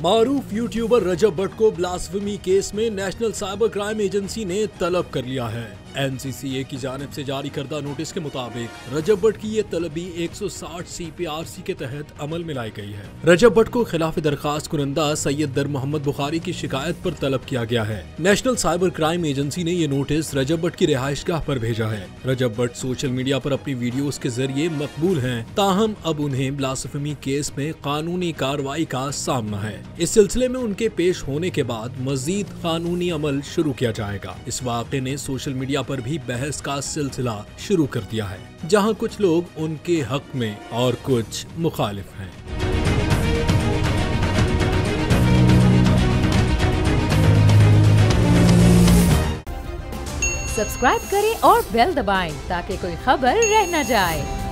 मारूफ YouTuber रजब भट्ट को blasphemy case में national cyber crime agency ने तलब कर लिया है। एनसीसीए की जानिब से जारी करदा नोटिस के मुताबिक रजब भट्ट की ये तलबी 160 CPRC के तहत अमल में लाई गई है। रजब भट्ट को खिलाफ दरखास्त कुनंदा सैयद दर मोहम्मद बुखारी की शिकायत पर तलब किया गया है। नेशनल साइबर क्राइम एजेंसी ने ये नोटिस रजब भट्ट की रिहाइशगाह पर भेजा है। रजब भट्ट सोशल मीडिया पर अपनी वीडियोस के जरिए मकबूल हैं, ताहम अब उन्हें ब्लास्फेमी केस में कानूनी कार्रवाई का सामना है। इस सिलसिले में उनके पेश होने के बाद मजीद कानूनी अमल शुरू किया जाएगा। इस वाक़े ने सोशल मीडिया पर भी बहस का सिलसिला शुरू कर दिया है, जहां कुछ लोग उनके हक में और कुछ मुखालिफ हैं। सब्सक्राइब करें और बेल दबाएं ताकि कोई खबर रह न जाए।